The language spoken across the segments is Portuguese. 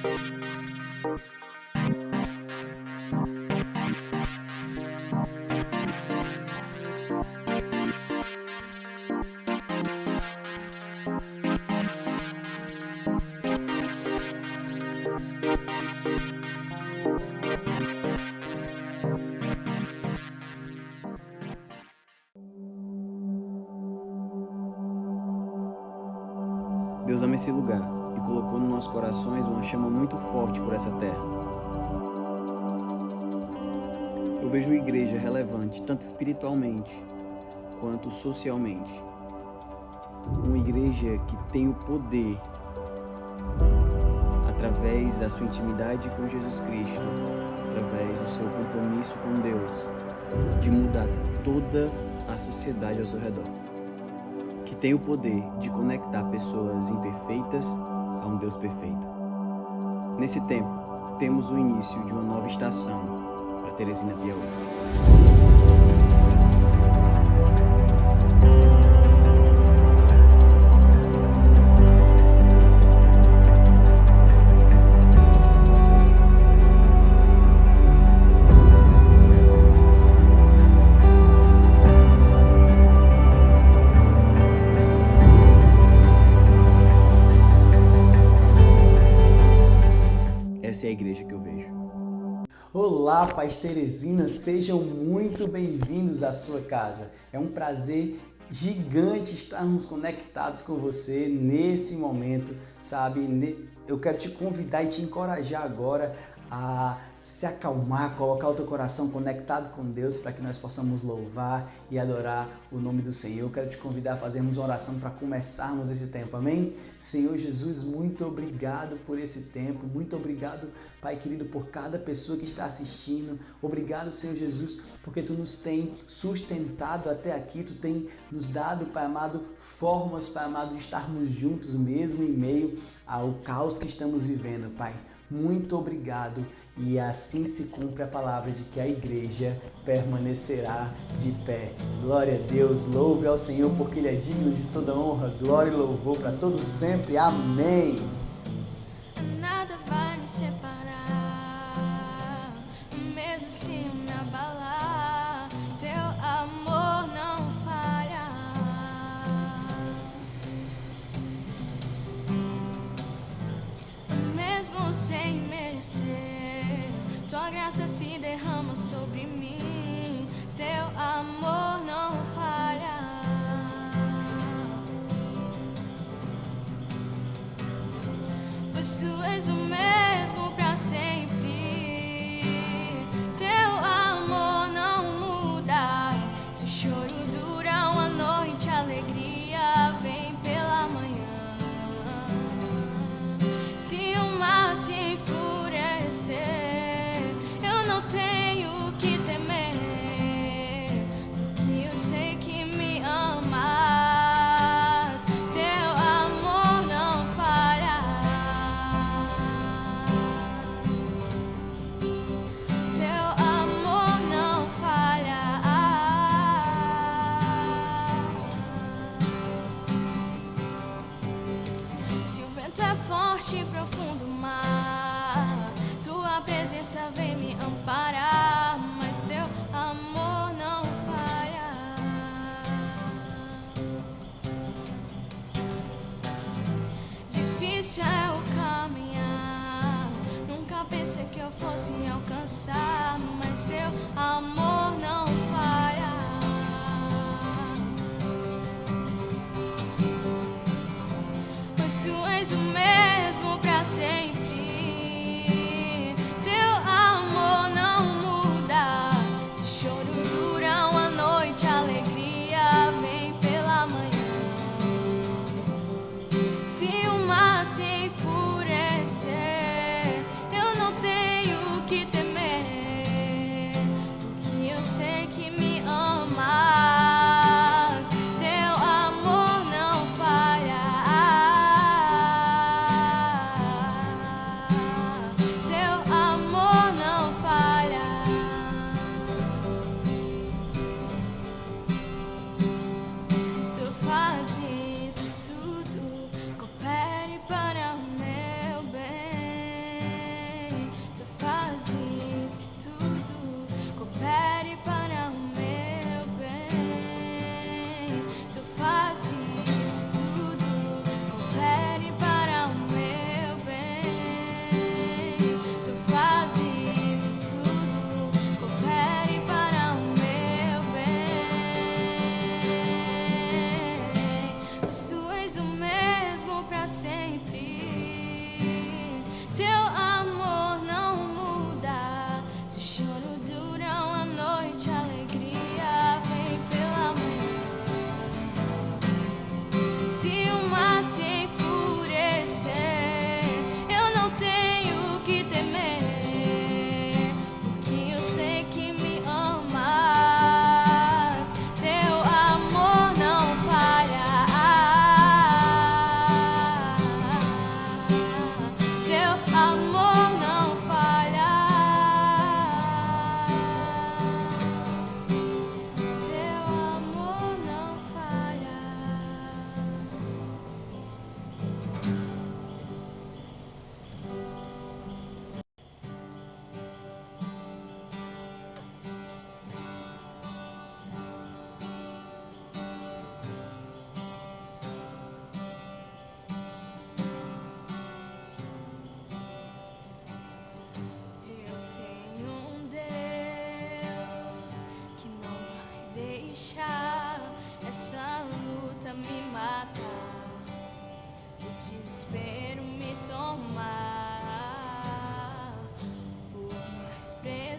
Deus ama esse lugar e colocou nos nossos corações uma chama muito forte por essa terra. Eu vejo uma igreja relevante, tanto espiritualmente quanto socialmente. Uma igreja que tem o poder, através da sua intimidade com Jesus Cristo, através do seu compromisso com Deus, de mudar toda a sociedade ao seu redor. Que tem o poder de conectar pessoas imperfeitas a um Deus perfeito. Nesse tempo, temos o início de uma nova estação para Teresina, Piauí. Essa é a igreja que eu vejo. Olá, Paz Teresina, sejam muito bem-vindos à sua casa. É um prazer gigante estarmos conectados com você nesse momento, sabe? Eu quero te convidar e te encorajar agora a se acalmar, colocar o teu coração conectado com Deus para que nós possamos louvar e adorar o nome do Senhor. Eu quero te convidar a fazermos uma oração para começarmos esse tempo, amém? Senhor Jesus, muito obrigado por esse tempo, muito obrigado, Pai querido, por cada pessoa que está assistindo. Obrigado, Senhor Jesus, porque Tu nos tem sustentado até aqui, Tu tem nos dado, Pai amado, formas, Pai amado, de estarmos juntos mesmo em meio ao caos que estamos vivendo, Pai. Muito obrigado, e assim se cumpre a palavra de que a igreja permanecerá de pé. Glória a Deus, louve ao Senhor porque Ele é digno de toda honra, glória e louvor para todos sempre. Amém. Nada vai me separar, mesmo se me abalar, Teu amor não falha. Mesmo sem merecer, Tua graça se derrama sobre mim, Teu amor não falha. Pois Tu és o mesmo pra sempre, Teu amor não muda. Se o choro dura uma noite, a alegria vem pela manhã. Se o mar se enfurecer, eu não tenho o que temer, porque eu sei que me amas, Teu amor não falha. Teu amor não falha. Se o vento é forte e profundo mar, Tua presença vem me amparar, mas Teu amor não falha. Difícil é o caminhar, nunca pensei que eu fosse alcançar, mas Teu amor não falha. Pois Tu és o mesmo pra sempre, Teu amor não muda. Se o choro dura uma noite, a alegria vem pela manhã. Se o mar se enfurecer, eu não tenho o que temer, porque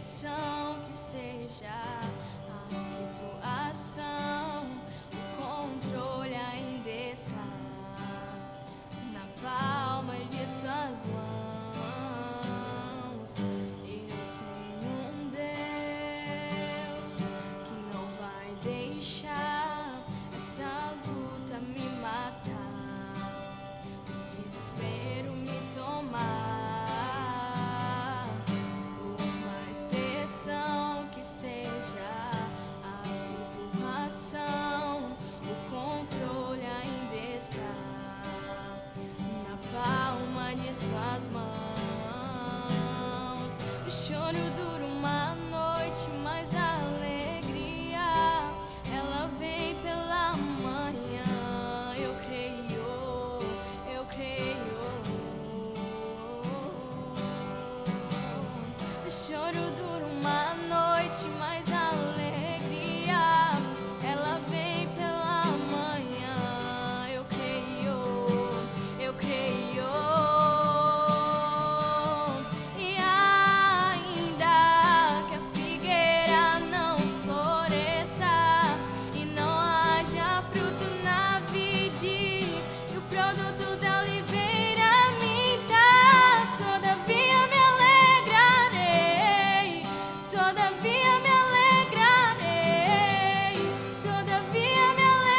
expressão que seja a situação, o controle ainda está na palma de suas mãos. Eu tenho um Deus que não vai deixar essa luta me matar, o desespero me tomar. Por mais pressão que seja a situação, o controle ainda está na palma de suas mãos. O choro dura uma noite, mas a alegria ela vem pela manhã. Eu creio, eu creio. O choro dura uma noite, mas a alegria ela vem pela manhã. Eu creio, eu creio. E ainda que a figueira não floresça e não haja fruto na vide, e o produto da oliveira minta, todavia me alegrarei, todavia me alegrarei, todavia me alegrarei.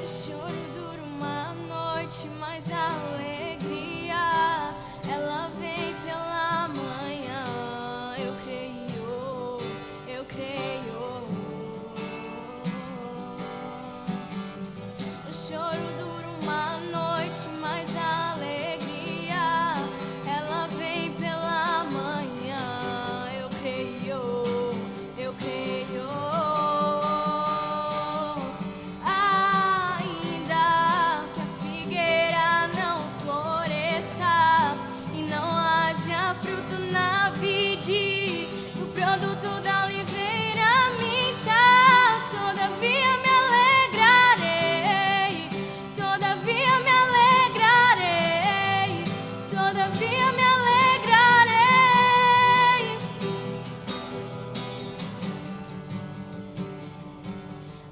O choro dura uma noite, mas a alegria ela vem pela manhã. Eu creio, eu creio. O choro dura uma noite, mas a alegria ela vem pela manhã. Eu creio, eu creio. Ainda que a figueira não floresça e não haja fruto na vide, e o produto da oliveira minta, todavia me alegrarei, todavia me alegrarei, todavia me alegrarei.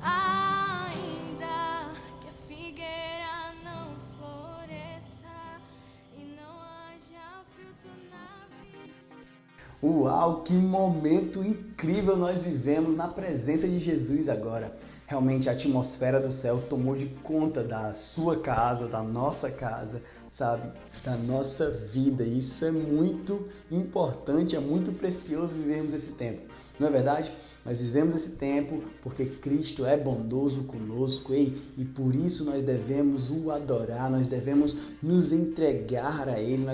Ainda que a figueira não floresça e não haja fruto na vide. Uau, que momento incrível nós vivemos na presença de Jesus agora. Realmente a atmosfera do céu tomou de conta da sua casa, da nossa casa, sabe? Da nossa vida. E isso é muito importante, é muito precioso vivermos esse tempo. Não é verdade? Nós vivemos esse tempo porque Cristo é bondoso conosco, e por isso nós devemos o adorar, nós devemos nos entregar a Ele,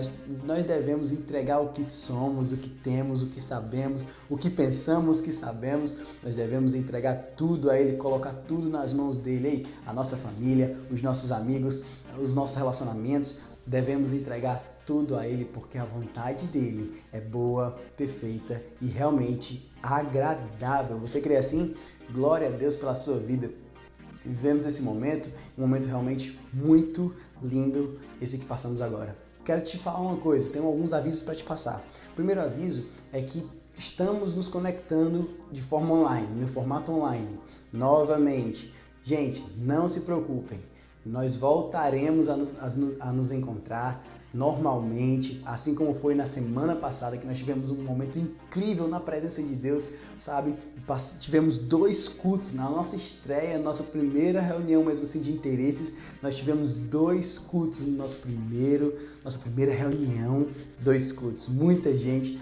nós devemos entregar o que somos, o que temos, o que sabemos, o que pensamos que sabemos, nós devemos entregar tudo a Ele, colocar tudo nas mãos dele, ei, a nossa família, os nossos amigos, os nossos relacionamentos, devemos entregar tudo a Ele, porque a vontade dele é boa, perfeita e realmente agradável. Você crê assim? Glória a Deus pela sua vida. Vivemos esse momento, um momento realmente muito lindo, esse que passamos agora. Quero te falar uma coisa, tenho alguns avisos para te passar. O primeiro aviso é que estamos nos conectando de forma online, no formato online, novamente. Gente, não se preocupem, nós voltaremos a nos encontrar normalmente, assim como foi na semana passada, que nós tivemos um momento incrível na presença de Deus, sabe? Tivemos 2 cultos na nossa estreia, nossa primeira reunião mesmo assim de interesses, nós tivemos 2 cultos no nossa primeira reunião, 2 cultos, muita gente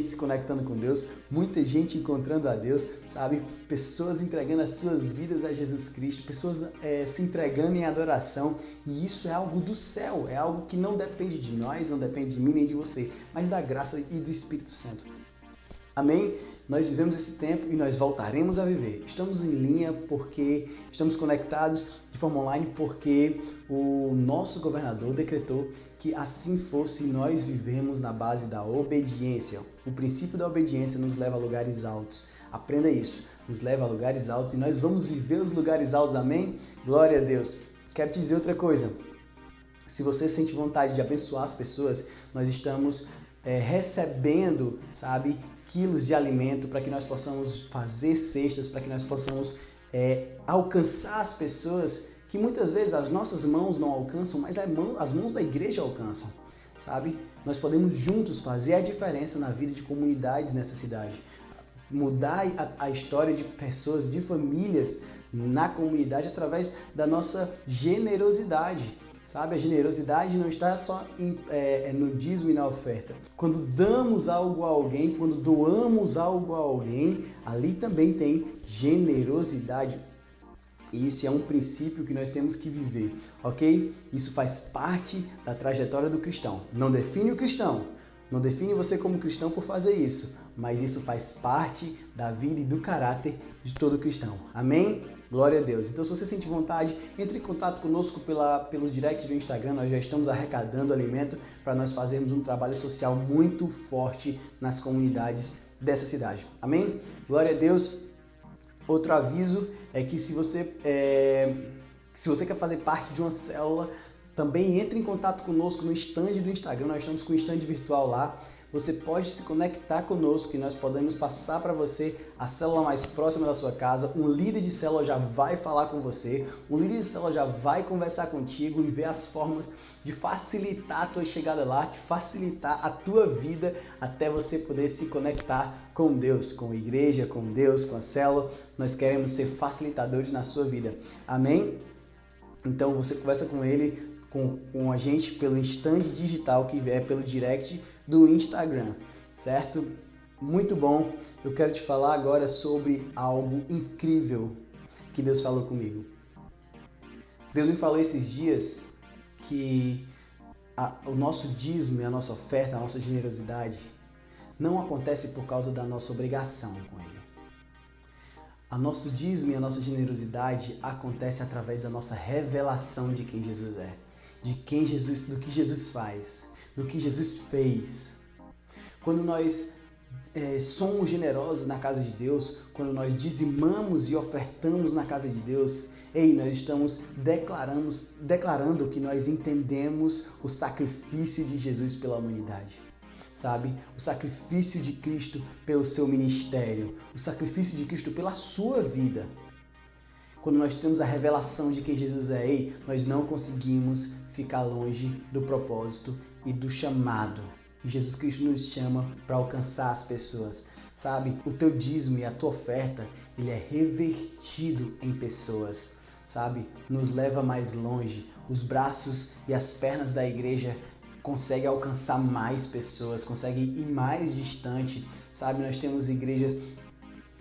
se conectando com Deus, muita gente encontrando a Deus, sabe? Pessoas entregando as suas vidas a Jesus Cristo, pessoas se entregando em adoração, e isso é algo do céu, é algo que não depende de nós, não depende de mim nem de você, mas da graça e do Espírito Santo. Amém? Nós vivemos esse tempo e nós voltaremos a viver. Estamos em linha porque estamos conectados de forma online porque o nosso governador decretou que assim fosse, nós vivemos na base da obediência. O princípio da obediência nos leva a lugares altos. Aprenda isso, nos leva a lugares altos e nós vamos viver os lugares altos, amém? Glória a Deus. Quero te dizer outra coisa. Se você sente vontade de abençoar as pessoas, nós estamos recebendo, sabe, quilos de alimento para que nós possamos fazer cestas, para que nós possamos alcançar as pessoas que muitas vezes as nossas mãos não alcançam, mas as mãos da igreja alcançam, sabe? Nós podemos juntos fazer a diferença na vida de comunidades nessa cidade, mudar a história de pessoas, de famílias na comunidade através da nossa generosidade. Sabe, a generosidade não está só no dízimo e na oferta. Quando damos algo a alguém, quando doamos algo a alguém, ali também tem generosidade. E esse é um princípio que nós temos que viver, ok? Isso faz parte da trajetória do cristão. Não define o cristão, não define você como cristão por fazer isso, mas isso faz parte da vida e do caráter de todo cristão. Amém? Glória a Deus. Então, se você sente vontade, entre em contato conosco pelo direct do Instagram. Nós já estamos arrecadando alimento para nós fazermos um trabalho social muito forte nas comunidades dessa cidade. Amém? Glória a Deus. Outro aviso é que se você quer fazer parte de uma célula, também entre em contato conosco no stand do Instagram. Nós estamos com um stand virtual lá. Você pode se conectar conosco e nós podemos passar para você a célula mais próxima da sua casa. Um líder de célula já vai falar com você, um líder de célula já vai conversar contigo e ver as formas de facilitar a tua chegada lá, de facilitar a tua vida até você poder se conectar com Deus, com a igreja, com Deus, com a célula. Nós queremos ser facilitadores na sua vida. Amém? Então você conversa com ele, com a gente pelo stand digital que é pelo direct do Instagram, certo? Muito bom. Eu quero te falar agora sobre algo incrível que Deus falou comigo. Deus me falou esses dias que o nosso dízimo e a nossa oferta, a nossa generosidade não acontece por causa da nossa obrigação com Ele. O nosso dízimo e a nossa generosidade acontece através da nossa revelação de quem Jesus é, do que Jesus faz, do que Jesus fez. Quando nós somos generosos na casa de Deus, quando nós dizimamos e ofertamos na casa de Deus, nós estamos declarando que nós entendemos o sacrifício de Jesus pela humanidade. Sabe? O sacrifício de Cristo pelo seu ministério, o sacrifício de Cristo pela sua vida. Quando nós temos a revelação de quem Jesus é, nós não conseguimos ficar longe do propósito e do chamado. E Jesus Cristo nos chama para alcançar as pessoas. Sabe? O teu dízimo e a tua oferta, ele é revertido em pessoas. Sabe? Nos leva mais longe. Os braços e as pernas da igreja conseguem alcançar mais pessoas, conseguem ir mais distante. Sabe? Nós temos igrejas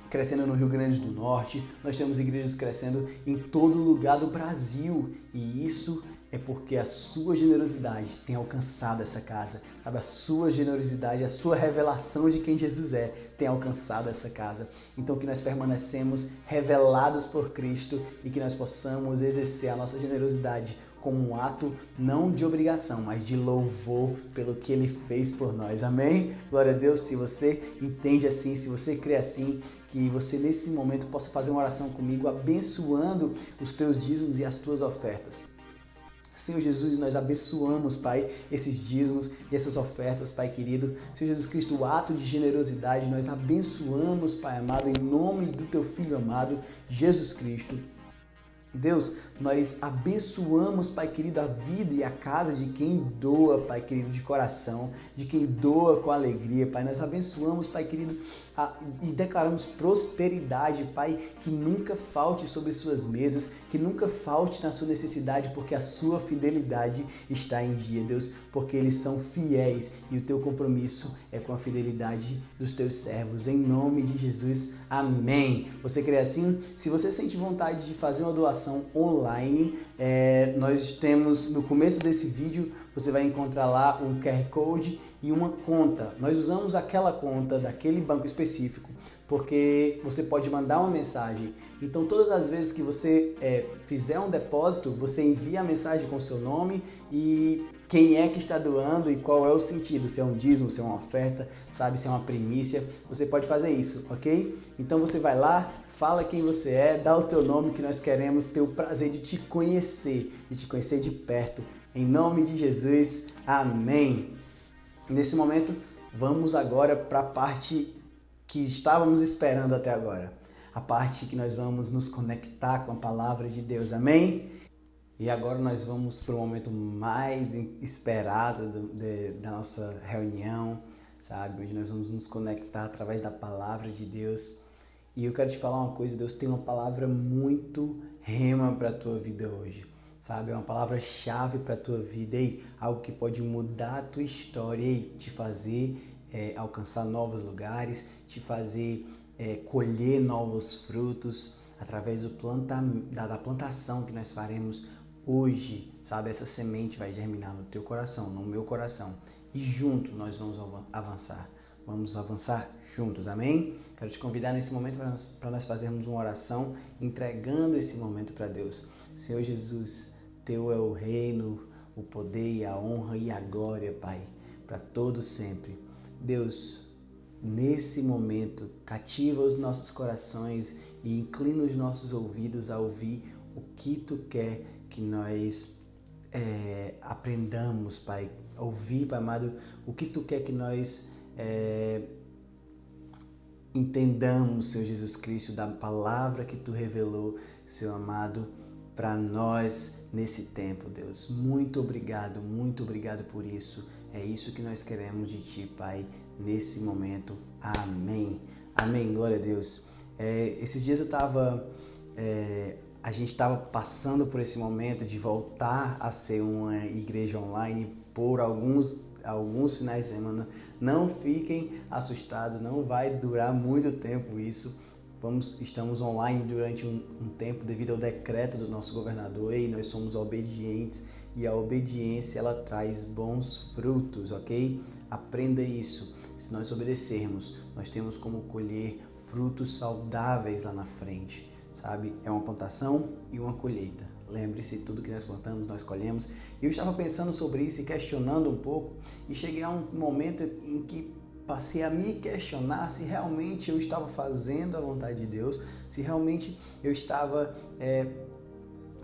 crescendo no Rio Grande do Norte, nós temos igrejas crescendo em todo lugar do Brasil, e isso é porque a sua generosidade tem alcançado essa casa, sabe? A sua generosidade, a sua revelação de quem Jesus é, tem alcançado essa casa. Então que nós permanecemos revelados por Cristo e que nós possamos exercer a nossa generosidade como um ato não de obrigação, mas de louvor pelo que Ele fez por nós. Amém? Glória a Deus. Se você entende assim, se você crê assim, que você nesse momento possa fazer uma oração comigo, abençoando os teus dízimos e as tuas ofertas. Senhor Jesus, nós abençoamos, Pai, esses dízimos e essas ofertas, Pai querido. Senhor Jesus Cristo, o ato de generosidade, nós abençoamos, Pai amado, em nome do Teu Filho amado, Jesus Cristo. Deus, nós abençoamos, Pai querido, a vida e a casa de quem doa, Pai querido, de coração, de quem doa com alegria, Pai. Nós abençoamos, Pai querido, e declaramos prosperidade, Pai, que nunca falte sobre suas mesas, que nunca falte na sua necessidade, porque a sua fidelidade está em dia, Deus, porque eles são fiéis e o teu compromisso é com a fidelidade dos teus servos. Em nome de Jesus, amém. Você crê assim? Se você sente vontade de fazer uma doação online, nós temos no começo desse vídeo, você vai encontrar lá um QR Code e uma conta. Nós usamos aquela conta daquele banco específico porque você pode mandar uma mensagem. Então todas as vezes que você fizer um depósito, você envia a mensagem com seu nome e quem é que está doando e qual é o sentido, se é um dízimo, se é uma oferta, sabe, se é uma primícia, você pode fazer isso, ok? Então você vai lá, fala quem você é, dá o teu nome, que nós queremos ter o prazer de te conhecer de perto, em nome de Jesus, amém. Nesse momento, vamos agora para a parte que estávamos esperando até agora, a parte que nós vamos nos conectar com a palavra de Deus, amém? E agora nós vamos para o momento mais esperado da nossa reunião, sabe? Onde nós vamos nos conectar através da palavra de Deus. E eu quero te falar uma coisa, Deus tem uma palavra muito rema para a tua vida hoje, sabe? É uma palavra-chave para a tua vida, algo que pode mudar a tua história, te fazer alcançar novos lugares, te fazer colher novos frutos através da plantação que nós faremos hoje, sabe? Essa semente vai germinar no teu coração, no meu coração. E juntos nós vamos avançar. Vamos avançar juntos, amém? Quero te convidar nesse momento para nós fazermos uma oração, entregando esse momento para Deus. Senhor Jesus, teu é o reino, o poder e a honra e a glória, Pai, para todos sempre. Deus, nesse momento, cativa os nossos corações e inclina os nossos ouvidos a ouvir o que Tu quer que nós aprendamos, Pai. Ouvir, Pai amado, o que Tu quer que nós entendamos, Senhor Jesus Cristo, da palavra que Tu revelou, Senhor amado, para nós nesse tempo, Deus. Muito obrigado por isso. É isso que nós queremos de Ti, Pai, nesse momento. Amém. Amém, glória a Deus. Esses dias a gente estava passando por esse momento de voltar a ser uma igreja online por alguns finais de semana. Não fiquem assustados, não vai durar muito tempo isso. Estamos online durante um tempo devido ao decreto do nosso governador e nós somos obedientes e a obediência ela traz bons frutos, ok? Aprenda isso. Se nós obedecermos, nós temos como colher frutos saudáveis lá na frente. Sabe? É uma plantação e uma colheita. Lembre-se, tudo que nós plantamos, nós colhemos. E eu estava pensando sobre isso e questionando um pouco. E cheguei a um momento em que passei a me questionar se realmente eu estava fazendo a vontade de Deus, se realmente eu estava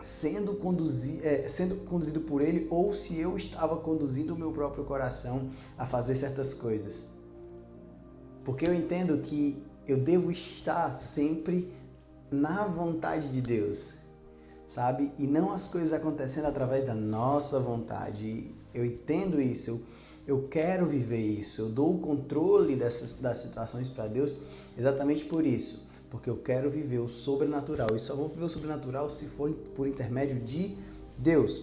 sendo conduzido por Ele, ou se eu estava conduzindo o meu próprio coração a fazer certas coisas. Porque eu entendo que eu devo estar sempre na vontade de Deus, sabe? E não as coisas acontecendo através da nossa vontade. Eu entendo isso, eu quero viver isso, eu dou o controle das situações para Deus exatamente por isso, porque eu quero viver o sobrenatural. E só vou viver o sobrenatural se for por intermédio de Deus.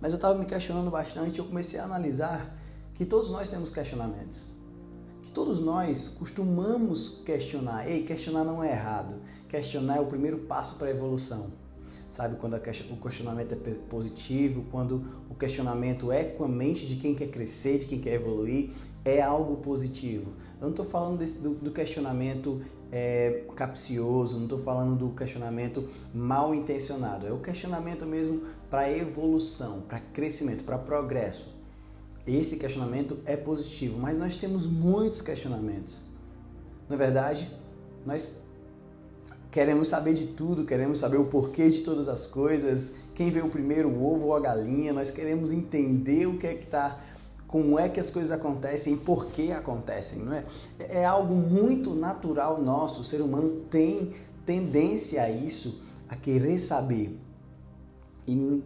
Mas eu estava me questionando bastante, eu comecei a analisar que todos nós temos questionamentos. Todos nós costumamos questionar. Questionar não é errado. Questionar é o primeiro passo para a evolução. Sabe, quando o questionamento é positivo, quando o questionamento é com a mente de quem quer crescer, de quem quer evoluir, é algo positivo. Eu não estou falando do questionamento capcioso, não estou falando do questionamento mal intencionado. É o questionamento mesmo para evolução, para crescimento, para progresso. Esse questionamento é positivo, mas nós temos muitos questionamentos. Na verdade, nós queremos saber de tudo, queremos saber o porquê de todas as coisas, quem veio primeiro, o ovo ou a galinha, nós queremos entender o que é que como é que as coisas acontecem e por que acontecem, não é? É algo muito natural nosso, o ser humano tem tendência a isso, a querer saber. E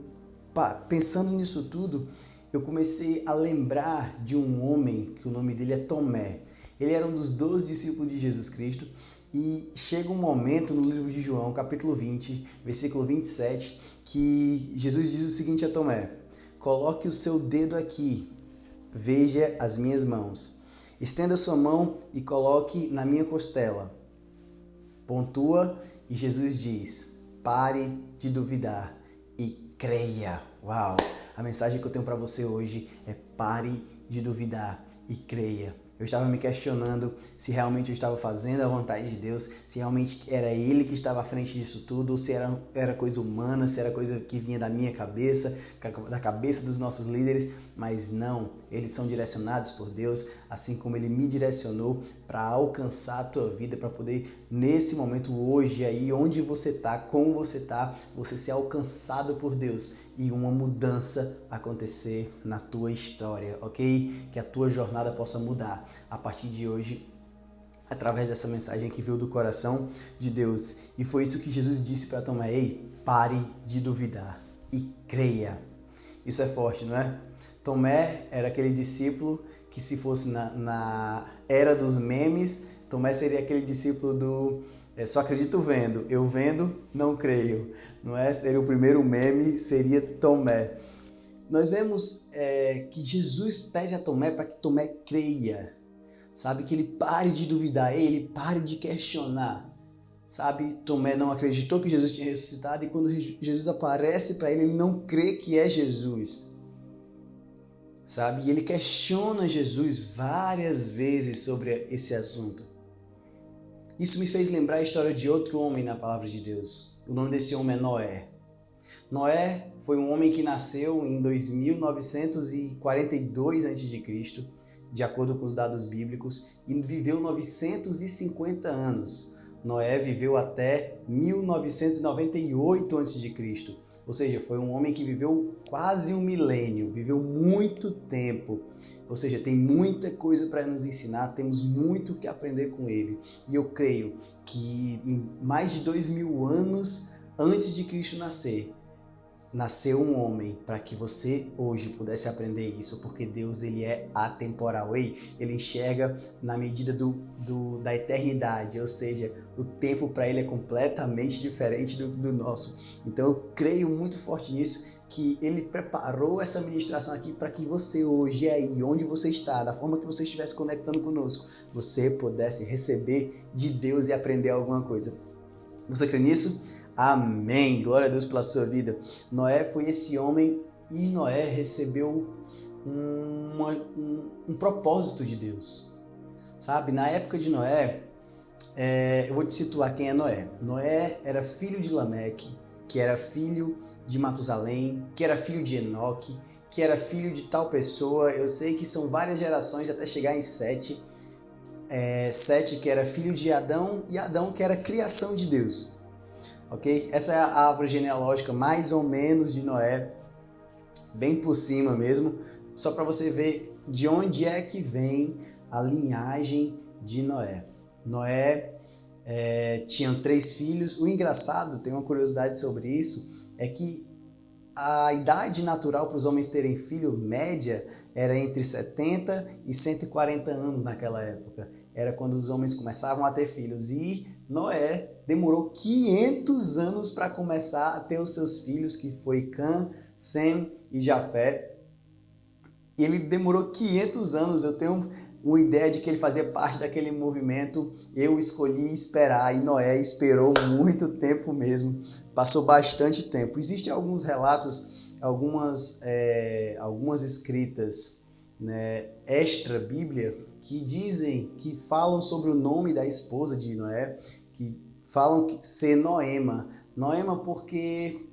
pensando nisso tudo, eu comecei a lembrar de um homem, que o nome dele é Tomé. Ele era um dos 12 discípulos de Jesus Cristo e chega um momento no livro de João, capítulo 20, versículo 27, que Jesus diz o seguinte a Tomé: coloque o seu dedo aqui, veja as minhas mãos. Estenda sua mão e coloque na minha costela. Pontua e Jesus diz: pare de duvidar e creia. Uau! A mensagem que eu tenho para você hoje é: pare de duvidar e creia. Eu estava me questionando se realmente eu estava fazendo a vontade de Deus, se realmente era Ele que estava à frente disso tudo, ou se era coisa humana, se era coisa que vinha da minha cabeça, da cabeça dos nossos líderes, mas não, eles são direcionados por Deus, assim como Ele me direcionou para alcançar a tua vida, para poder, nesse momento, hoje, aí onde você está, como você está, você ser alcançado por Deus e uma mudança acontecer na tua história, ok? Que a tua jornada possa mudar a partir de hoje, através dessa mensagem que veio do coração de Deus. E foi isso que Jesus disse para Tomé: ei, pare de duvidar e creia. Isso é forte, não é? Tomé era aquele discípulo que, se fosse na era dos memes, Tomé seria aquele discípulo do só acredito vendo, eu vendo, não creio, não é? Seria o primeiro meme, seria Tomé. Nós vemos que Jesus pede a Tomé para que Tomé creia, sabe? Que ele pare de duvidar, ele pare de questionar, sabe? Tomé não acreditou que Jesus tinha ressuscitado e quando Jesus aparece para ele, ele não crê que é Jesus, sabe? E ele questiona Jesus várias vezes sobre esse assunto. Isso me fez lembrar a história de outro homem na palavra de Deus. O nome desse homem é Noé. Noé foi um homem que nasceu em 2942 a.C., de acordo com os dados bíblicos, e viveu 950 anos. Noé viveu até 1998 a.C., ou seja, foi um homem que viveu quase um milênio, viveu muito tempo. Ou seja, tem muita coisa para nos ensinar, temos muito que aprender com ele. E eu creio que em mais de 2000 anos antes de Cristo nasceu um homem para que você hoje pudesse aprender isso, porque Deus, ele é atemporal, ele enxerga na medida da eternidade, ou seja, o tempo para ele é completamente diferente do nosso. Então eu creio muito forte nisso, que ele preparou essa ministração aqui para que você hoje, aí onde você está, da forma que você estivesse conectando conosco, você pudesse receber de Deus e aprender alguma coisa. Você crê nisso? Amém, glória a Deus pela sua vida. Noé foi esse homem e Noé recebeu um propósito de Deus, sabe? Na época de Noé, eu vou te situar quem é Noé. Noé era filho de Lameque, que era filho de Matusalém, que era filho de Enoque, que era filho de tal pessoa. Eu sei que são várias gerações até chegar em Sete. Sete, que era filho de Adão, e Adão, que era criação de Deus. Ok? Essa é a árvore genealógica mais ou menos de Noé, bem por cima mesmo, só para você ver de onde é que vem a linhagem de Noé. Noé tinha 3 filhos. O engraçado, tem uma curiosidade sobre isso, é que a idade natural para os homens terem filho média era entre 70 e 140 anos naquela época. Era quando os homens começavam a ter filhos. E Noé demorou 500 anos para começar a ter os seus filhos, que foi Cã, Sem e Jafé. Ele demorou 500 anos. Eu tenho uma ideia de que ele fazia parte daquele movimento Eu Escolhi Esperar, e Noé esperou muito tempo mesmo, passou bastante tempo. Existem alguns relatos, algumas escritas, né, extra-bíblia, que falam sobre o nome da esposa de Noé, que falam ser Noema. Noema porque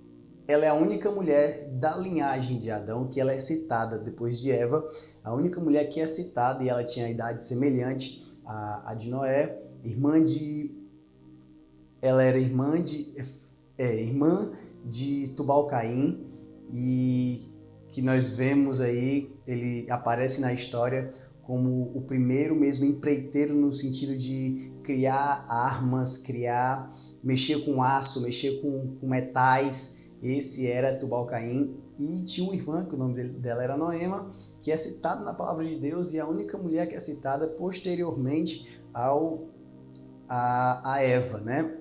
ela é a única mulher da linhagem de Adão que ela é citada depois de Eva, a única mulher que é citada, e ela tinha a idade semelhante à de Noé, ela era irmã de Tubal-Caim, e que nós vemos aí, ele aparece na história como o primeiro mesmo empreiteiro no sentido de criar armas, mexer com aço, mexer com metais. Esse era Tubal-Caim, e tinha uma irmã, que o nome dela era Noema, que é citada na palavra de Deus, e a única mulher que é citada posteriormente a Eva, né?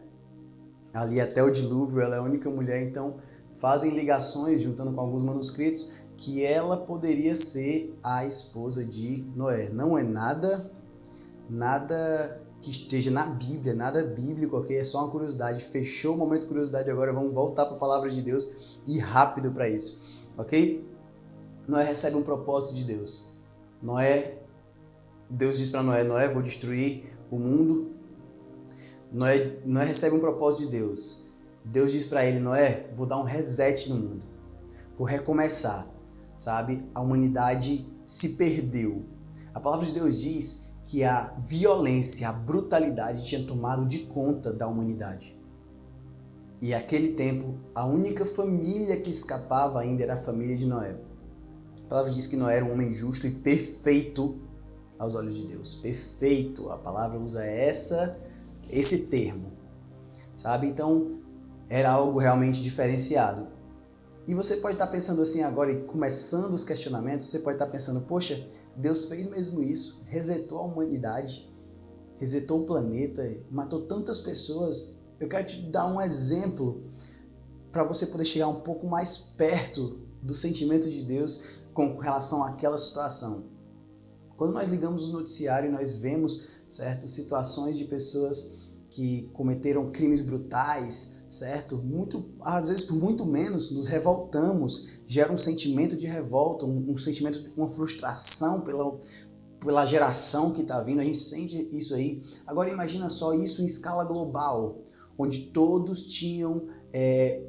Ali até o dilúvio, ela é a única mulher. Então fazem ligações, juntando com alguns manuscritos, que ela poderia ser a esposa de Noé. Não é nada que esteja na Bíblia, nada bíblico, ok? É só uma curiosidade. Fechou o momento de curiosidade agora, vamos voltar para a palavra de Deus e rápido para isso, ok? Noé recebe um propósito de Deus. Noé Deus diz para Noé, vou destruir o mundo. Noé recebe um propósito de Deus. Deus diz para ele, Noé, vou dar um reset no mundo. Vou recomeçar, sabe? A humanidade se perdeu. A palavra de Deus diz que a violência, a brutalidade tinha tomado de conta da humanidade. E naquele tempo, a única família que escapava ainda era a família de Noé. A palavra diz que Noé era um homem justo e perfeito aos olhos de Deus. Perfeito, a palavra usa esse termo, sabe? Então, era algo realmente diferenciado. E você pode estar pensando assim agora, e começando os questionamentos, você pode estar pensando, poxa, Deus fez mesmo isso, resetou a humanidade, resetou o planeta, matou tantas pessoas. Eu quero te dar um exemplo para você poder chegar um pouco mais perto do sentimento de Deus com relação àquela situação. Quando nós ligamos o noticiário, nós vemos, certo, situações de pessoas que cometeram crimes brutais, certo? Às vezes por muito menos nos revoltamos, gera um sentimento de revolta, um sentimento de uma frustração pela geração que está vindo, a gente sente isso aí. Agora imagina só isso em escala global, onde todos tinham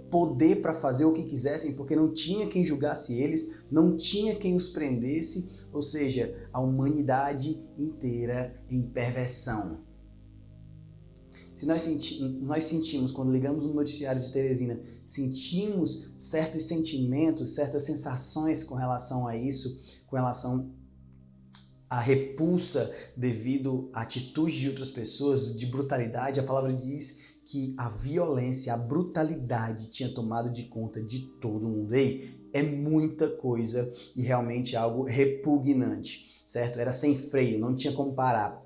poder para fazer o que quisessem, porque não tinha quem julgasse eles, não tinha quem os prendesse, ou seja, a humanidade inteira em perversão. Se nós sentimos, quando ligamos no noticiário de Teresina, sentimos certos sentimentos, certas sensações com relação a isso, com relação à repulsa devido à atitude de outras pessoas, de brutalidade, a palavra diz que a violência, a brutalidade tinha tomado de conta de todo mundo. É muita coisa e realmente algo repugnante, certo? Era sem freio, não tinha como parar.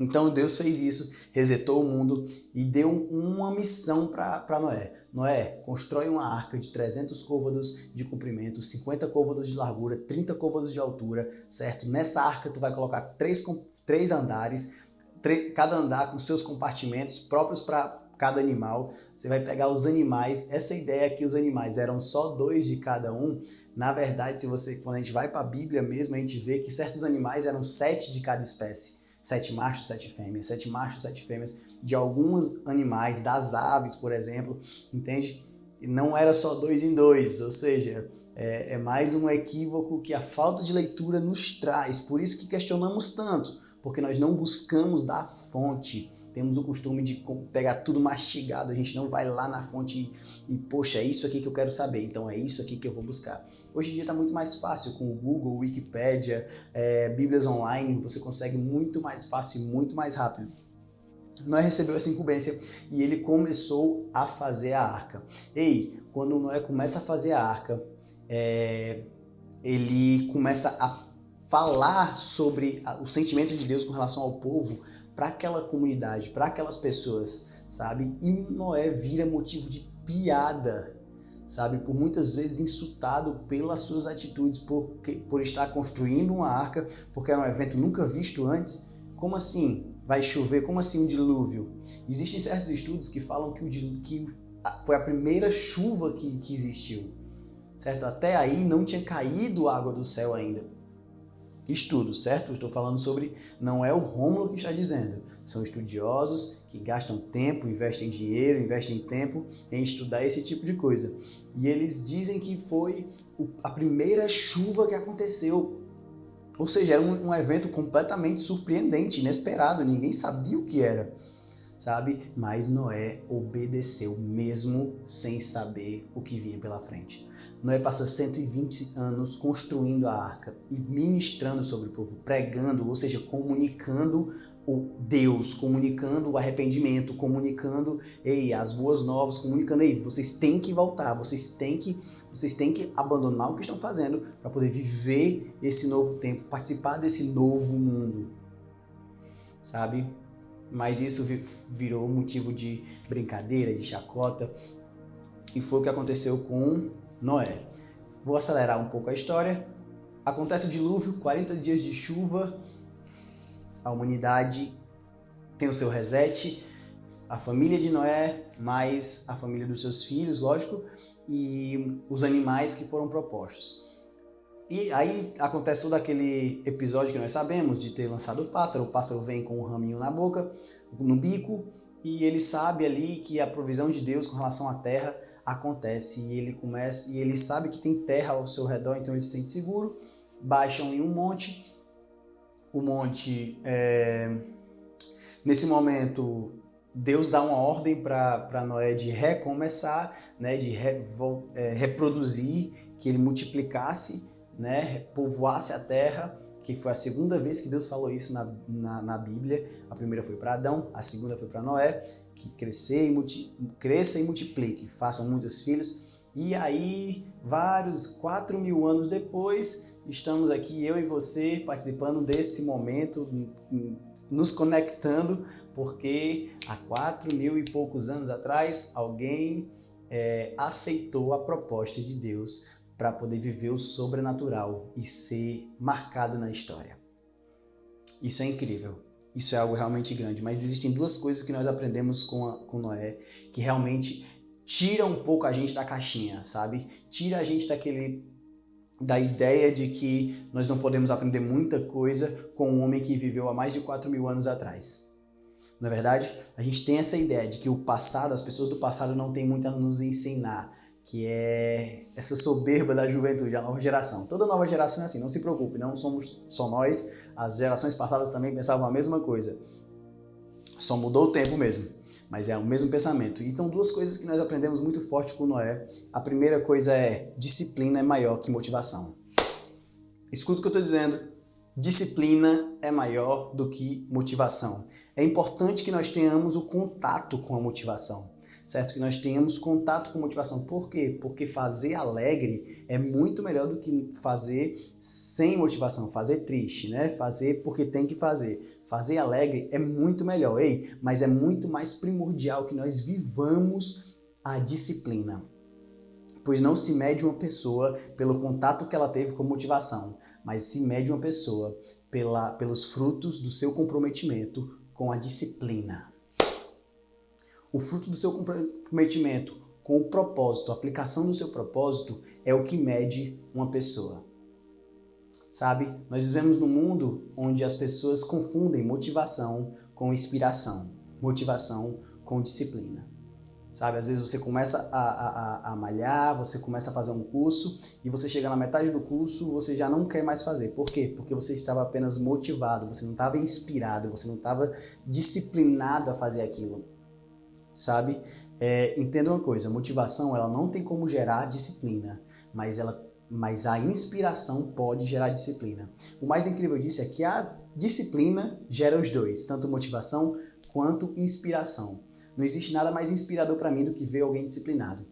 Então Deus fez isso, resetou o mundo e deu uma missão para Noé. Noé, constrói uma arca de 300 côvados de comprimento, 50 côvados de largura, 30 côvados de altura, certo? Nessa arca tu vai colocar três andares, cada andar com seus compartimentos próprios para cada animal. Você vai pegar os animais, essa ideia que os animais eram só 2 de cada um, na verdade, quando a gente vai para a Bíblia mesmo, a gente vê que certos animais eram 7 de cada espécie. 7 machos, 7 fêmeas, 7 machos, 7 fêmeas, de alguns animais, das aves, por exemplo, entende? E não era só 2 em 2, ou seja, é mais um equívoco que a falta de leitura nos traz, por isso que questionamos tanto, porque nós não buscamos da fonte, temos o costume de pegar tudo mastigado, a gente não vai lá na fonte e poxa, é isso aqui que eu quero saber, então é isso aqui que eu vou buscar. Hoje em dia está muito mais fácil com o Google, Wikipédia, Bíblias online, você consegue muito mais fácil e muito mais rápido. Noé recebeu essa incumbência e ele começou a fazer a arca. Quando Noé começa a fazer a arca, ele começa a falar sobre o sentimento de Deus com relação ao povo, para aquela comunidade, para aquelas pessoas, sabe? E Noé vira motivo de piada, sabe? Por muitas vezes insultado pelas suas atitudes, por estar construindo uma arca, porque era um evento nunca visto antes. Como assim vai chover? Como assim um dilúvio? Existem certos estudos que falam que foi a primeira chuva que existiu, certo? Até aí não tinha caído água do céu ainda. Estudos, certo? Estou falando sobre, não é o Rômulo que está dizendo, são estudiosos que gastam tempo, investem dinheiro, investem tempo em estudar esse tipo de coisa. E eles dizem que foi a primeira chuva que aconteceu, ou seja, era um evento completamente surpreendente, inesperado, ninguém sabia o que era, sabe? Mas Noé obedeceu mesmo sem saber o que vinha pela frente. Noé passa 120 anos construindo a arca e ministrando sobre o povo, pregando, ou seja, comunicando o Deus, comunicando o arrependimento, comunicando as boas novas, comunicando vocês têm que voltar, vocês têm que abandonar o que estão fazendo para poder viver esse novo tempo, participar desse novo mundo, sabe? Mas isso virou motivo de brincadeira, de chacota, e foi o que aconteceu com Noé. Vou acelerar um pouco a história. Acontece o dilúvio, 40 dias de chuva, a humanidade tem o seu reset, a família de Noé, mais a família dos seus filhos, lógico, e os animais que foram propostos. E aí acontece todo aquele episódio que nós sabemos de ter lançado o pássaro vem com um raminho na boca, no bico, e ele sabe ali que a provisão de Deus com relação à terra acontece, e ele sabe que tem terra ao seu redor, então ele se sente seguro. Baixam em um monte, nesse momento Deus dá uma ordem para Noé de recomeçar, né, de reproduzir, que ele multiplicasse, né, povoasse a terra, que foi a segunda vez que Deus falou isso na Bíblia. A primeira foi para Adão, a segunda foi para Noé, que cresça e multiplique, façam muitos filhos. E aí, 4.000 anos depois, estamos aqui, eu e você, participando desse momento, nos conectando, porque há 4.000 e poucos anos atrás, alguém aceitou a proposta de Deus para poder viver o sobrenatural e ser marcado na história. Isso é incrível, isso é algo realmente grande, mas existem duas coisas que nós aprendemos com Noé, que realmente tira um pouco a gente da caixinha, sabe? Tira a gente da ideia de que nós não podemos aprender muita coisa com um homem que viveu há mais de 4.000 anos atrás. Na verdade, a gente tem essa ideia de que o passado, as pessoas do passado não têm muito a nos ensinar, que é essa soberba da juventude, a nova geração. Toda nova geração é assim, não se preocupe, não somos só nós, as gerações passadas também pensavam a mesma coisa. Só mudou o tempo mesmo, mas é o mesmo pensamento. E são duas coisas que nós aprendemos muito forte com Noé. A primeira coisa é: disciplina é maior que motivação. Escuta o que eu estou dizendo. Disciplina é maior do que motivação. É importante que nós tenhamos o contato com a motivação, certo? Que nós tenhamos contato com motivação. Por quê? Porque fazer alegre é muito melhor do que fazer sem motivação, fazer triste, né? Fazer porque tem que fazer. Fazer alegre é muito melhor, mas é muito mais primordial que nós vivamos a disciplina. Pois não se mede uma pessoa pelo contato que ela teve com motivação, mas se mede uma pessoa pelos frutos do seu comprometimento com a disciplina. O fruto do seu comprometimento com o propósito, a aplicação do seu propósito é o que mede uma pessoa. Sabe, nós vivemos num mundo onde as pessoas confundem motivação com inspiração, motivação com disciplina. Sabe, às vezes você começa a malhar, você começa a fazer um curso e você chega na metade do curso, você já não quer mais fazer. Por quê? Porque você estava apenas motivado, você não estava inspirado, você não estava disciplinado a fazer aquilo. Sabe? Entenda uma coisa, motivação ela não tem como gerar disciplina, mas a inspiração pode gerar disciplina. O mais incrível disso é que a disciplina gera os dois, tanto motivação quanto inspiração. Não existe nada mais inspirador para mim do que ver alguém disciplinado.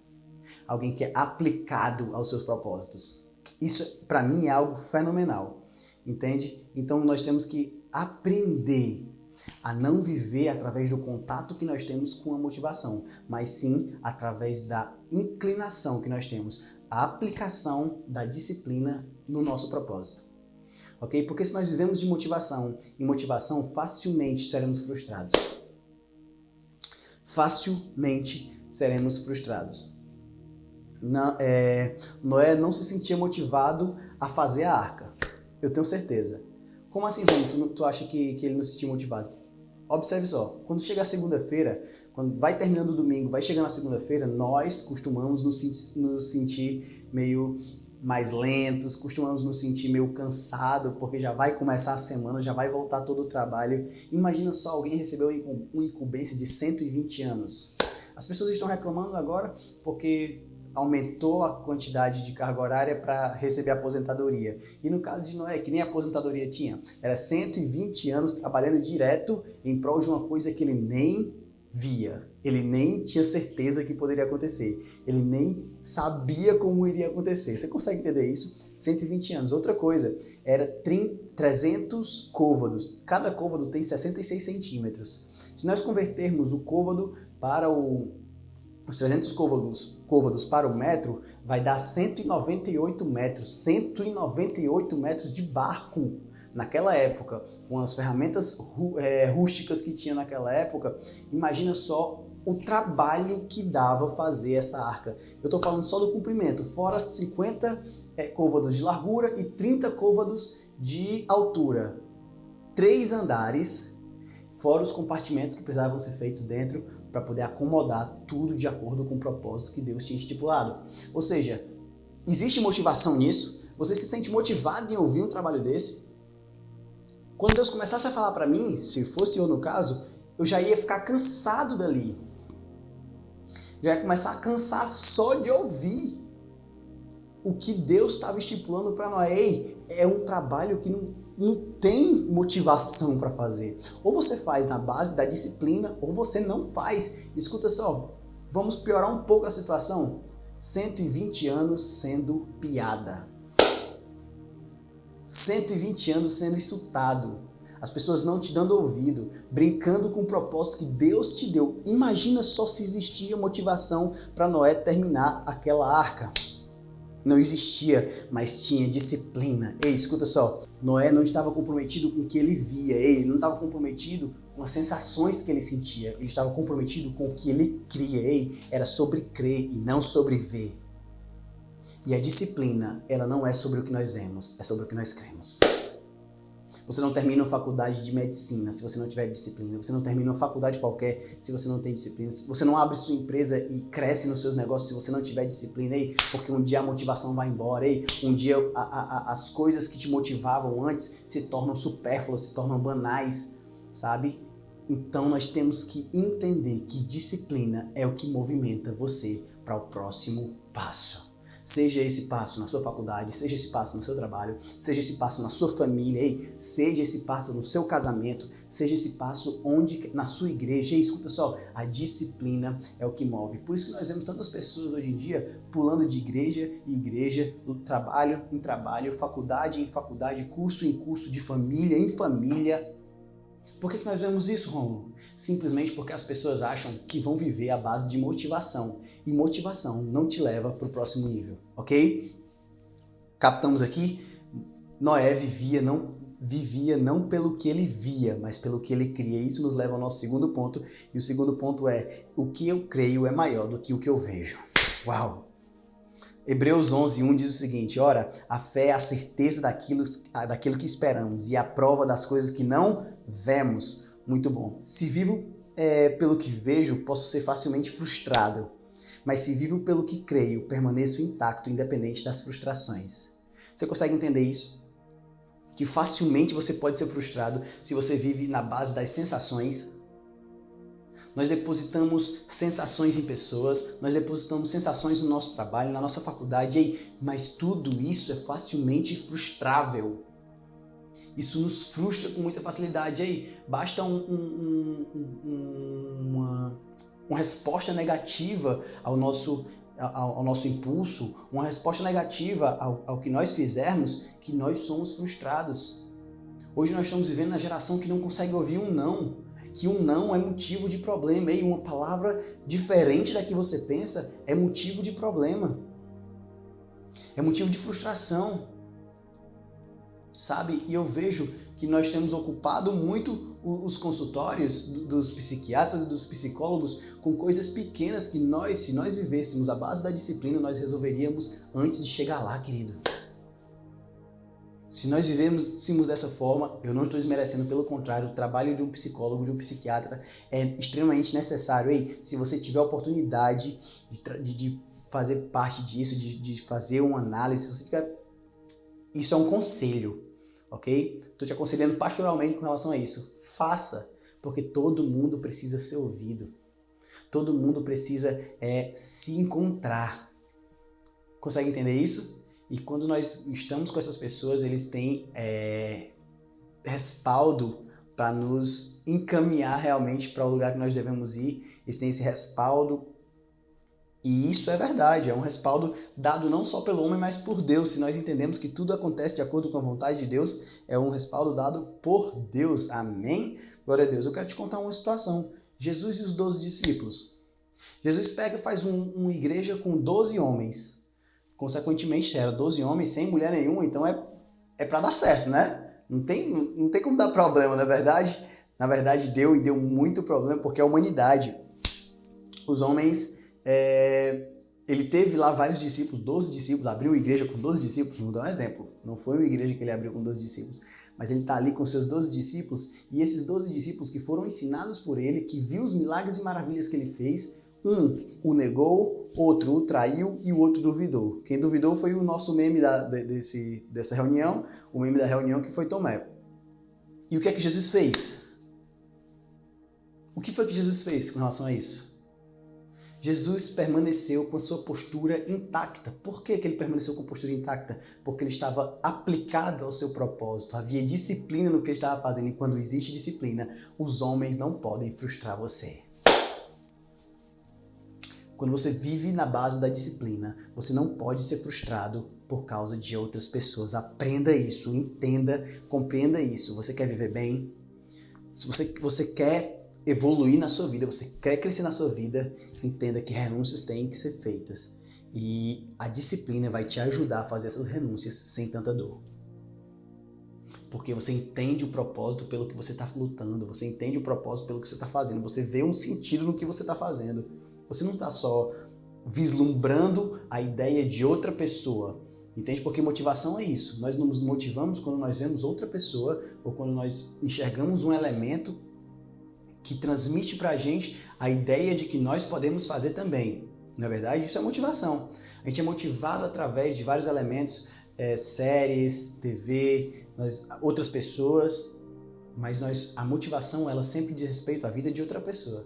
Alguém que é aplicado aos seus propósitos. Isso, para mim, é algo fenomenal. Entende? Então, nós temos que aprender a não viver através do contato que nós temos com a motivação, mas sim através da inclinação que nós temos, a aplicação da disciplina no nosso propósito. Ok? Porque se nós vivemos de motivação, em motivação, facilmente seremos frustrados. Facilmente seremos frustrados. Noé não se sentia motivado a fazer a arca. Eu tenho certeza. Como assim, tu acha que ele não se sentia motivado? Observe só, quando chega a segunda-feira, quando vai terminando o domingo, vai chegando a segunda-feira, nós costumamos nos sentir meio mais lentos, costumamos nos sentir meio cansados, porque já vai começar a semana, já vai voltar todo o trabalho. Imagina só alguém receber uma incumbência de 120 anos. As pessoas estão reclamando agora porque aumentou a quantidade de carga horária para receber aposentadoria. E no caso de Noé, que nem aposentadoria tinha, era 120 anos trabalhando direto em prol de uma coisa que ele nem via. Ele nem tinha certeza que poderia acontecer. Ele nem sabia como iria acontecer. Você consegue entender isso? 120 anos. Outra coisa, era 300 côvados. Cada côvado tem 66 centímetros. Se nós convertermos o côvado para os 300 côvados para o metro, vai dar 198 metros. 198 metros de barco. Naquela época, com as ferramentas rústicas que tinha naquela época, imagina só o trabalho que dava fazer essa arca. Eu estou falando só do comprimento, fora 50 côvados de largura e 30 côvados de altura. 3 andares, fora os compartimentos que precisavam ser feitos dentro para poder acomodar tudo de acordo com o propósito que Deus tinha estipulado. Ou seja, existe motivação nisso? Você se sente motivado em ouvir um trabalho desse? Quando Deus começasse a falar para mim, se fosse eu no caso, eu já ia ficar cansado dali. Já ia começar a cansar só de ouvir o que Deus estava estipulando para Noé. Ei, é um trabalho que não tem motivação para fazer. Ou você faz na base da disciplina, ou você não faz. Escuta só, vamos piorar um pouco a situação. 120 anos sendo piada. 120 anos sendo insultado. As pessoas não te dando ouvido, brincando com o propósito que Deus te deu. Imagina só se existia motivação para Noé terminar aquela arca. Não existia, mas tinha disciplina. Ei, escuta só. Noé não estava comprometido com o que ele via. Ei, ele não estava comprometido com as sensações que ele sentia. Ele estava comprometido com o que ele cria. Ei, era sobre crer e não sobre ver. E a disciplina, ela não é sobre o que nós vemos, é sobre o que nós cremos. Você não termina uma faculdade de medicina se você não tiver disciplina. Você não termina uma faculdade qualquer se você não tem disciplina. Você não abre sua empresa e cresce nos seus negócios se você não tiver disciplina. Ei, porque um dia a motivação vai embora. Ei, um dia as coisas que te motivavam antes se tornam supérfluas, se tornam banais, sabe? Então nós temos que entender que disciplina é o que movimenta você para o próximo passo. Seja esse passo na sua faculdade, seja esse passo no seu trabalho, seja esse passo na sua família, ei, seja esse passo no seu casamento, seja esse passo na sua igreja. Ei, escuta só, a disciplina é o que move. Por isso que nós vemos tantas pessoas hoje em dia pulando de igreja em igreja, trabalho em trabalho, faculdade em faculdade, curso em curso, de família em família. Por que nós vemos isso, Rômulo? Simplesmente porque as pessoas acham que vão viver à base de motivação. E motivação não te leva para o próximo nível, ok? Captamos aqui? Noé vivia não pelo que ele via, mas pelo que ele cria. Isso nos leva ao nosso segundo ponto. E o segundo ponto é: o que eu creio é maior do que o que eu vejo. Uau! Hebreus 11:1 diz o seguinte: ora, a fé é a certeza daquilo que esperamos e a prova das coisas que não vemos. Muito bom. Se vivo pelo que vejo, posso ser facilmente frustrado. Mas se vivo pelo que creio, permaneço intacto, independente das frustrações. Você consegue entender isso? Que facilmente você pode ser frustrado se você vive na base das sensações. Nós depositamos sensações em pessoas, nós depositamos sensações no nosso trabalho, na nossa faculdade, mas tudo isso é facilmente frustrável. Isso nos frustra com muita facilidade. Basta uma resposta negativa ao nosso impulso, uma resposta negativa ao que nós fizermos, que nós somos frustrados. Hoje nós estamos vivendo na geração que não consegue ouvir um não. Que um não é motivo de problema. Uma palavra diferente da que você pensa é motivo de problema. É motivo de frustração. Sabe? E eu vejo que nós temos ocupado muito os consultórios dos psiquiatras e dos psicólogos com coisas pequenas que se nós vivêssemos a base da disciplina, nós resolveríamos antes de chegar lá, querido. Se nós vivêssemos dessa forma, eu não estou desmerecendo, pelo contrário, o trabalho de um psicólogo, de um psiquiatra é extremamente necessário. Se você tiver a oportunidade de fazer parte disso, de fazer uma análise, se você tiver... isso é um conselho, ok? Estou te aconselhando pastoralmente com relação a isso. Faça, porque todo mundo precisa ser ouvido. Todo mundo precisa se encontrar. Consegue entender isso? E quando nós estamos com essas pessoas, eles têm respaldo para nos encaminhar realmente para o lugar que nós devemos ir. Eles têm esse respaldo. E isso é verdade, é um respaldo dado não só pelo homem, mas por Deus. Se nós entendemos que tudo acontece de acordo com a vontade de Deus, é um respaldo dado por Deus. Amém? Glória a Deus. Eu quero te contar uma situação. Jesus e os 12 discípulos. Jesus pega e faz uma igreja com 12 homens. Consequentemente, era 12 homens sem mulher nenhuma, então é para dar certo, né? Não tem como dar problema, na verdade. Na verdade, deu muito problema, porque a humanidade os homens, ele teve lá vários discípulos, 12 discípulos, abriu uma igreja com 12 discípulos, vou dar um exemplo, não foi uma igreja que ele abriu com 12 discípulos, mas ele está ali com seus 12 discípulos, e esses 12 discípulos que foram ensinados por ele, que viu os milagres e maravilhas que ele fez, um o negou, outro o traiu e o outro duvidou. Quem duvidou foi o nosso meme dessa reunião, o meme da reunião que foi Tomé. E o que é que Jesus fez? O que foi que Jesus fez com relação a isso? Jesus permaneceu com a sua postura intacta. Por que ele permaneceu com a postura intacta? Porque ele estava aplicado ao seu propósito. Havia disciplina no que ele estava fazendo. E quando existe disciplina, os homens não podem frustrar você. Quando você vive na base da disciplina, você não pode ser frustrado por causa de outras pessoas. Aprenda isso, entenda, compreenda isso. Você quer viver bem? Se você quer evoluir na sua vida, você quer crescer na sua vida, entenda que renúncias têm que ser feitas. E a disciplina vai te ajudar a fazer essas renúncias sem tanta dor. Porque você entende o propósito pelo que você está lutando, você entende o propósito pelo que você está fazendo, você vê um sentido no que você está fazendo. Você não está só vislumbrando a ideia de outra pessoa, entende? Porque motivação é isso. Nós nos motivamos quando nós vemos outra pessoa ou quando nós enxergamos um elemento que transmite pra gente a ideia de que nós podemos fazer também. Na verdade, isso é motivação. A gente é motivado através de vários elementos, séries, TV, outras pessoas, mas a motivação, ela sempre diz respeito à vida de outra pessoa.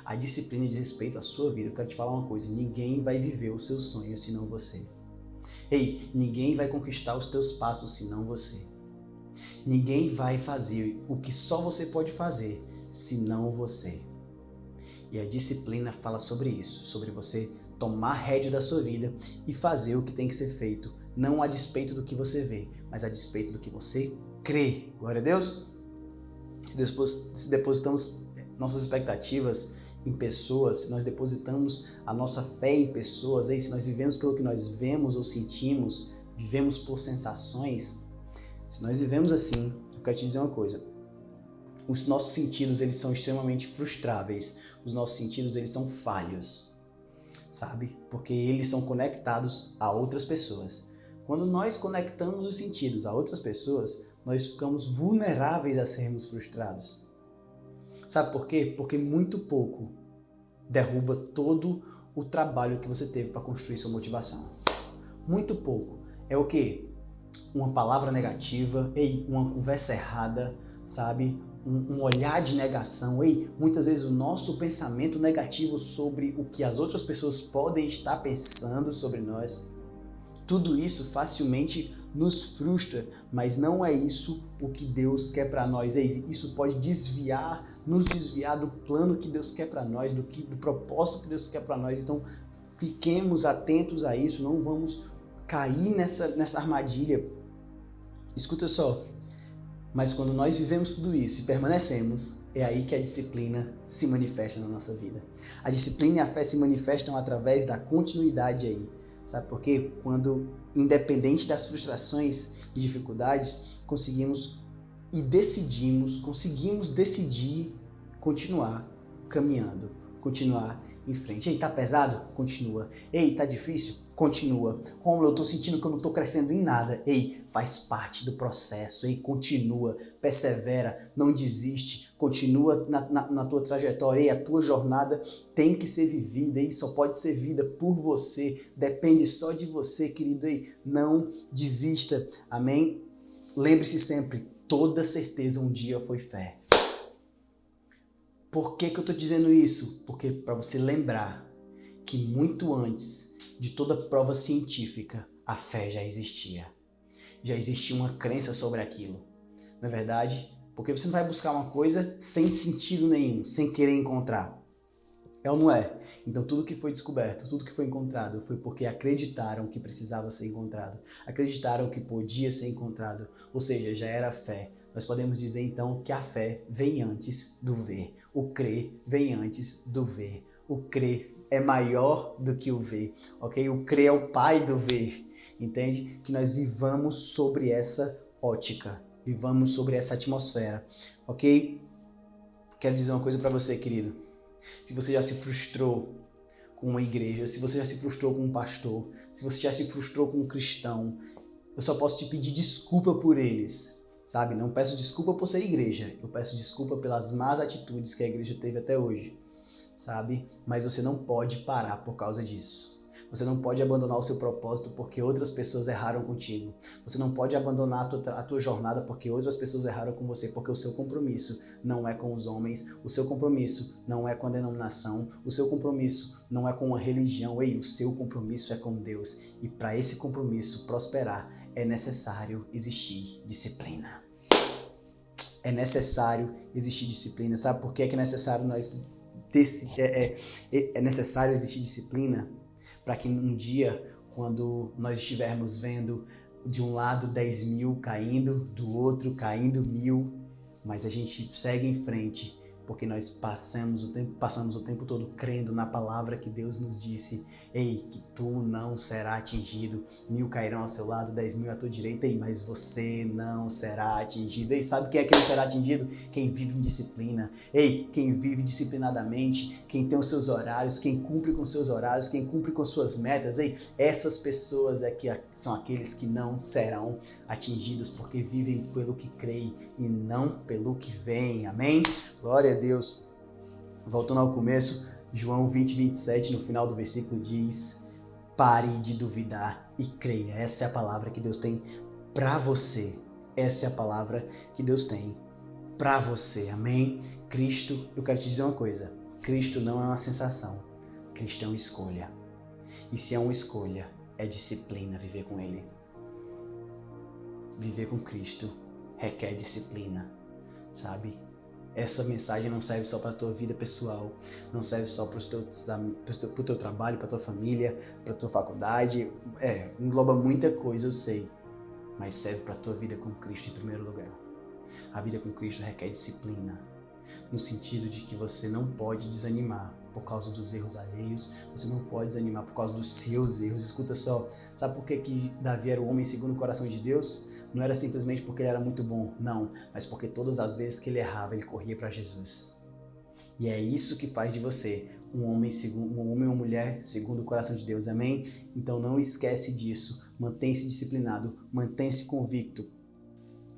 A disciplina diz respeito à sua vida. Eu quero te falar uma coisa, ninguém vai viver os seus sonhos senão você. Ei, ninguém vai conquistar os teus passos senão você. Ninguém vai fazer o que só você pode fazer senão você. E a disciplina fala sobre isso, sobre você tomar rédea da sua vida e fazer o que tem que ser feito, não a despeito do que você vê, mas a despeito do que você crê. Glória a Deus. Se depositamos nossas expectativas em pessoas, se nós depositamos a nossa fé em pessoas, se nós vivemos pelo que nós vemos ou sentimos, vivemos por sensações, se nós vivemos assim, eu quero te dizer uma coisa, os nossos sentidos, eles são extremamente frustráveis, os nossos sentidos, eles são falhos, sabe? Porque eles são conectados a outras pessoas. Quando nós conectamos os sentidos a outras pessoas, nós ficamos vulneráveis a sermos frustrados. Sabe por quê? Porque muito pouco derruba todo o trabalho que você teve para construir sua motivação. Muito pouco. É o quê? Uma palavra negativa, uma conversa errada, sabe? Um olhar de negação, muitas vezes o nosso pensamento negativo sobre o que as outras pessoas podem estar pensando sobre nós. Tudo isso facilmente nos frustra, mas não é isso o que Deus quer para nós. Isso pode nos desviar do plano que Deus quer para nós, do propósito que Deus quer para nós. Então, fiquemos atentos a isso, não vamos cair nessa armadilha. Escuta só, mas quando nós vivemos tudo isso e permanecemos, é aí que a disciplina se manifesta na nossa vida. A disciplina e a fé se manifestam através da continuidade aí. Sabe por quê? Quando, independente das frustrações e dificuldades, conseguimos decidir continuar caminhando, continuar em frente. Tá pesado? Continua. Tá difícil? Continua. Romulo, eu tô sentindo que eu não tô crescendo em nada. Faz parte do processo. Continua, persevera, não desiste, continua na tua trajetória. A tua jornada tem que ser vivida. Só pode ser vivida por você. Depende só de você, querido. Não desista. Amém? Lembre-se sempre, toda certeza um dia foi fé. Por que eu estou dizendo isso? Porque para você lembrar que muito antes de toda prova científica, a fé já existia. Já existia uma crença sobre aquilo. Não é verdade? Porque você não vai buscar uma coisa sem sentido nenhum, sem querer encontrar. É ou não é? Então tudo que foi descoberto, tudo que foi encontrado foi porque acreditaram que precisava ser encontrado. Acreditaram que podia ser encontrado. Ou seja, já era fé. Nós podemos dizer então que a fé vem antes do ver. O crer vem antes do ver. O crer é maior do que o ver, ok? O crer é o pai do ver, entende? Que nós vivamos sobre essa ótica, vivamos sobre essa atmosfera, ok? Quero dizer uma coisa para você, querido. Se você já se frustrou com uma igreja, se você já se frustrou com um pastor, se você já se frustrou com um cristão, eu só posso te pedir desculpa por eles, sabe? Não peço desculpa por ser igreja, eu peço desculpa pelas más atitudes que a igreja teve até hoje, sabe? Mas você não pode parar por causa disso. Você não pode abandonar o seu propósito porque outras pessoas erraram contigo. Você não pode abandonar a tua jornada porque outras pessoas erraram com você, porque o seu compromisso não é com os homens, o seu compromisso não é com a denominação, o seu compromisso não é com uma religião. Ei, o seu compromisso é com Deus. E para esse compromisso prosperar, é necessário existir disciplina. É necessário existir disciplina. Sabe por que é necessário é necessário existir disciplina? Para que um dia, quando nós estivermos vendo de um lado 10 mil caindo, do outro caindo 1000, mas a gente segue em frente, porque nós passamos o tempo todo crendo na palavra que Deus nos disse. Ei, que tu não será atingido. 1000 cairão ao seu lado, 10 mil à tua direita, mas você não será atingido. Ei, sabe quem é que não será atingido? Quem vive em disciplina. Ei, quem vive disciplinadamente, quem tem os seus horários, quem cumpre com seus horários, quem cumpre com suas metas. Ei, essas pessoas é que são aqueles que não serão atingidos, porque vivem pelo que creem e não pelo que veem. Amém? Glória a Deus. Voltando ao começo, João 20:27, no final do versículo diz: pare de duvidar e creia. Essa é a palavra que Deus tem para você. Essa é a palavra que Deus tem para você. Amém? Cristo, eu quero te dizer uma coisa. Cristo não é uma sensação. Cristo é uma escolha. E se é uma escolha, é disciplina viver com Ele. Viver com Cristo requer disciplina, sabe? Essa mensagem não serve só para a tua vida pessoal, não serve só para o teu trabalho, para a tua família, para a tua faculdade. Engloba muita coisa, eu sei, mas serve para a tua vida com Cristo em primeiro lugar. A vida com Cristo requer disciplina, no sentido de que você não pode desanimar por causa dos erros alheios, você não pode desanimar por causa dos seus erros. Escuta só, sabe por que Davi era o homem segundo o coração de Deus? Não era simplesmente porque ele era muito bom, não, mas porque todas as vezes que ele errava, ele corria para Jesus. E é isso que faz de você um homem ou uma mulher segundo o coração de Deus, amém? Então não esquece disso, mantém-se disciplinado, mantém-se convicto.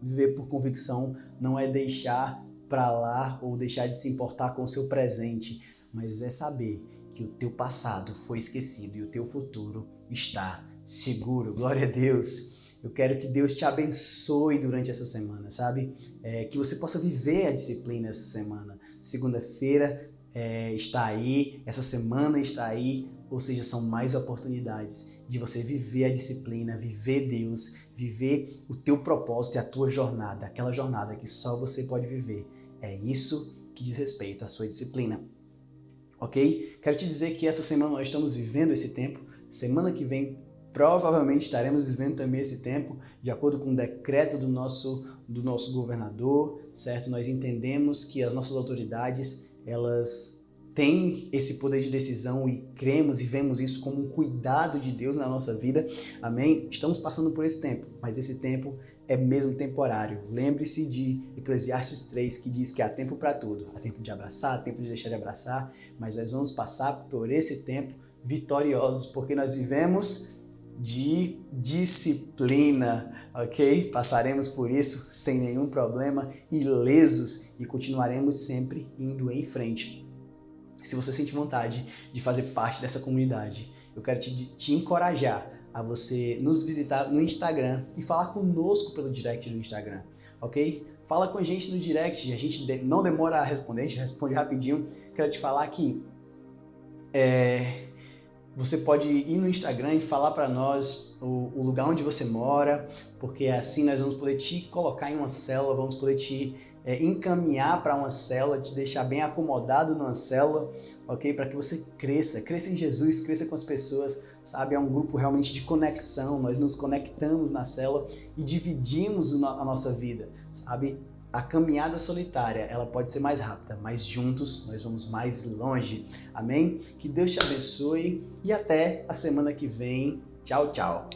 Viver por convicção não é deixar para lá ou deixar de se importar com o seu presente, mas é saber que o teu passado foi esquecido e o teu futuro está seguro. Glória a Deus! Eu quero que Deus te abençoe durante essa semana, sabe? Que você possa viver a disciplina essa semana. Segunda-feira está aí, essa semana está aí, ou seja, são mais oportunidades de você viver a disciplina, viver Deus, viver o teu propósito e a tua jornada, aquela jornada que só você pode viver. É isso que diz respeito à sua disciplina. Ok? Quero te dizer que essa semana nós estamos vivendo esse tempo. Semana que vem provavelmente estaremos vivendo também esse tempo, de acordo com o decreto do nosso governador, certo? Nós entendemos que as nossas autoridades, elas têm esse poder de decisão e cremos e vemos isso como um cuidado de Deus na nossa vida, amém? Estamos passando por esse tempo, mas esse tempo é mesmo temporário. Lembre-se de Eclesiastes 3, que diz que há tempo para tudo. Há tempo de abraçar, há tempo de deixar de abraçar, mas nós vamos passar por esse tempo vitoriosos, porque nós vivemos de disciplina, ok? Passaremos por isso sem nenhum problema, ilesos, e continuaremos sempre indo em frente. Se você sente vontade de fazer parte dessa comunidade, eu quero te encorajar a você nos visitar no Instagram e falar conosco pelo direct do Instagram, ok? Fala com a gente no direct, a gente não demora a responder, a gente responde rapidinho. Quero te falar que você pode ir no Instagram e falar para nós o lugar onde você mora, porque assim nós vamos poder te colocar em uma célula, vamos poder te encaminhar para uma célula, te deixar bem acomodado numa célula, ok? Para que você cresça em Jesus, cresça com as pessoas, sabe? É um grupo realmente de conexão, nós nos conectamos na célula e dividimos a nossa vida, sabe? A caminhada solitária, ela pode ser mais rápida, mas juntos nós vamos mais longe, amém? Que Deus te abençoe e até a semana que vem. Tchau, tchau!